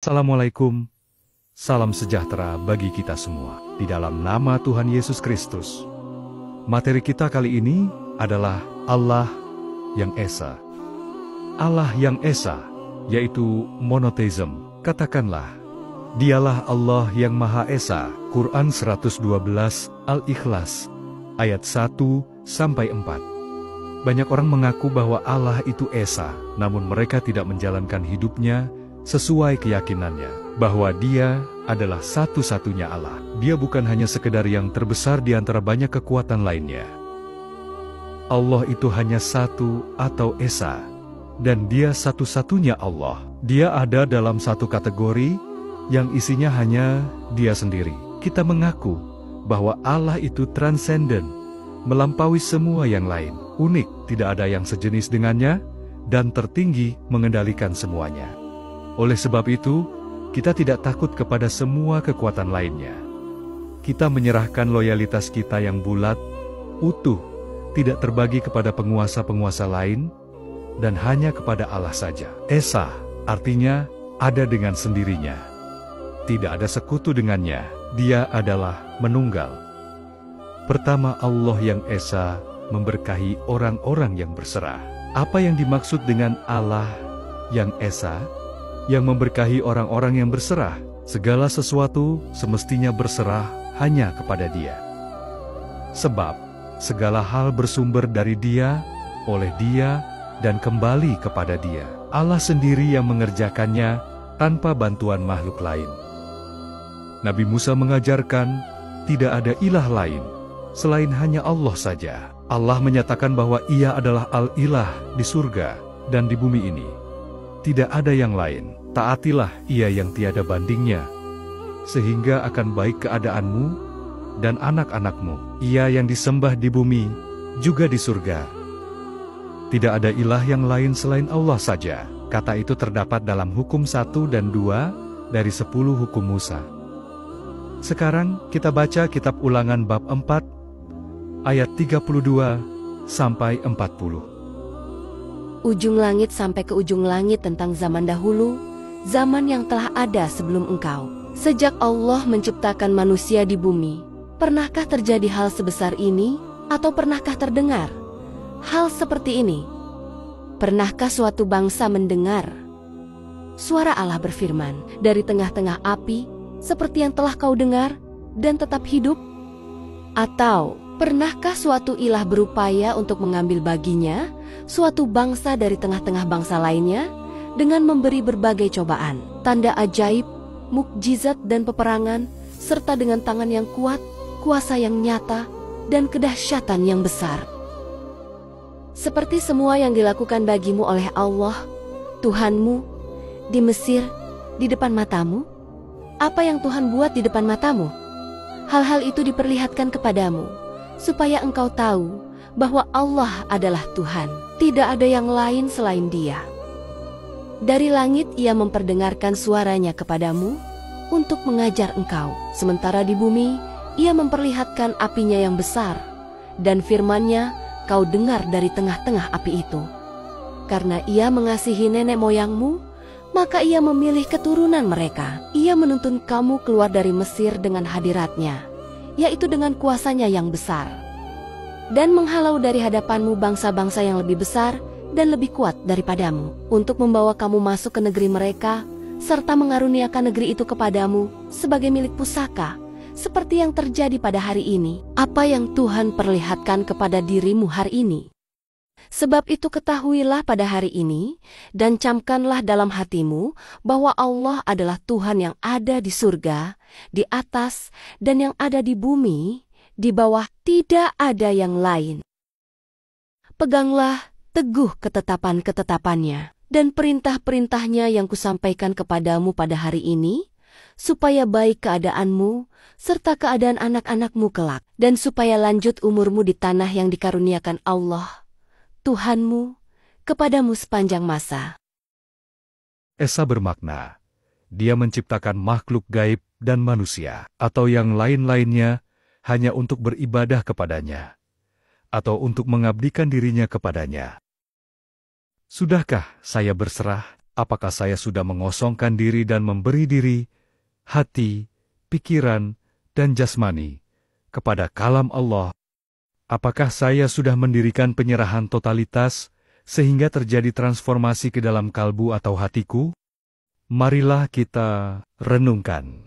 Assalamualaikum, salam sejahtera bagi kita semua. Di dalam nama Tuhan Yesus Kristus. Materi kita kali ini adalah Allah yang Esa. Allah yang Esa, yaitu monoteism. Katakanlah, Dialah Allah yang Maha Esa. Quran 112 Al-Ikhlas, ayat 1-4. Banyak orang mengaku bahwa Allah itu Esa, namun mereka tidak menjalankan hidupnya sesuai keyakinannya bahwa Dia adalah satu-satunya Allah. Dia bukan hanya sekedar yang terbesar di antara banyak kekuatan lainnya. Allah itu hanya satu atau Esa, dan Dia satu-satunya Allah. Dia ada dalam satu kategori yang isinya hanya Dia sendiri. Kita mengaku bahwa Allah itu transenden, melampaui semua yang lain, unik, tidak ada yang sejenis dengannya, dan tertinggi mengendalikan semuanya. Oleh sebab itu, kita tidak takut kepada semua kekuatan lainnya. Kita menyerahkan loyalitas kita yang bulat, utuh, tidak terbagi kepada penguasa-penguasa lain, dan hanya kepada Allah saja. Esa, artinya ada dengan sendirinya. Tidak ada sekutu dengannya, Dia adalah menunggal. Pertama, Allah yang Esa memberkahi orang-orang yang berserah. Apa yang dimaksud dengan Allah yang Esa? Yang memberkahi orang-orang yang berserah? Segala sesuatu semestinya berserah hanya kepada Dia. Sebab segala hal bersumber dari Dia, oleh Dia, dan kembali kepada Dia. Allah sendiri yang mengerjakannya tanpa bantuan makhluk lain. Nabi Musa mengajarkan, tidak ada ilah lain selain hanya Allah saja. Allah menyatakan bahwa Ia adalah Al-Ilah di surga dan di bumi ini. Tidak ada yang lain. Taatilah Ia yang tiada bandingnya, sehingga akan baik keadaanmu dan anak-anakmu. Ia yang disembah di bumi, juga di surga. Tidak ada ilah yang lain selain Allah saja. Kata itu terdapat dalam hukum 1 dan 2 dari 10 hukum Musa. Sekarang kita baca kitab Ulangan bab 4, ayat 32-40. Ujung langit sampai ke ujung langit tentang zaman dahulu, zaman yang telah ada sebelum engkau. Sejak Allah menciptakan manusia di bumi, pernahkah terjadi hal sebesar ini? Atau pernahkah terdengar hal seperti ini? Pernahkah suatu bangsa mendengar suara Allah berfirman dari tengah-tengah api, seperti yang telah kau dengar dan tetap hidup? Atau pernahkah suatu ilah berupaya untuk mengambil baginya suatu bangsa dari tengah-tengah bangsa lainnya dengan memberi berbagai cobaan, tanda ajaib, mukjizat dan peperangan, serta dengan tangan yang kuat, kuasa yang nyata, dan kedahsyatan yang besar? Seperti semua yang dilakukan bagimu oleh Allah, Tuhanmu, di Mesir, di depan matamu. Apa yang Tuhan buat di depan matamu? Hal-hal itu diperlihatkan kepadamu, supaya engkau tahu bahwa Allah adalah Tuhan. Tidak ada yang lain selain Dia. Dari langit Ia memperdengarkan suaranya kepadamu untuk mengajar engkau. Sementara di bumi Ia memperlihatkan apinya yang besar, dan firman-Nya kau dengar dari tengah-tengah api itu. Karena Ia mengasihi nenek moyangmu, maka Ia memilih keturunan mereka. Ia menuntun kamu keluar dari Mesir dengan hadirat-Nya, yaitu dengan kuasanya yang besar, dan menghalau dari hadapanmu bangsa-bangsa yang lebih besar dan lebih kuat daripadamu, untuk membawa kamu masuk ke negeri mereka, serta mengaruniakan negeri itu kepadamu sebagai milik pusaka, seperti yang terjadi pada hari ini. Apa yang Tuhan perlihatkan kepada dirimu hari ini? Sebab itu ketahuilah pada hari ini, dan camkanlah dalam hatimu bahwa Allah adalah Tuhan yang ada di surga, di atas, dan yang ada di bumi, di bawah. Tidak ada yang lain. Peganglah teguh ketetapan-ketetapannya dan perintah-perintahnya yang kusampaikan kepadamu pada hari ini, supaya baik keadaanmu serta keadaan anak-anakmu kelak, dan supaya lanjut umurmu di tanah yang dikaruniakan Allah Tuhanmu kepadamu sepanjang masa. Esa bermakna, Dia menciptakan makhluk gaib dan manusia, atau yang lain-lainnya, hanya untuk beribadah kepadanya, atau untuk mengabdikan dirinya kepadanya. Sudahkah saya berserah Apakah saya sudah mengosongkan diri dan memberi diri, hati, pikiran, dan jasmani kepada kalam Allah? Apakah saya sudah mendirikan penyerahan totalitas sehingga terjadi transformasi ke dalam kalbu atau hatiku? Marilah kita renungkan.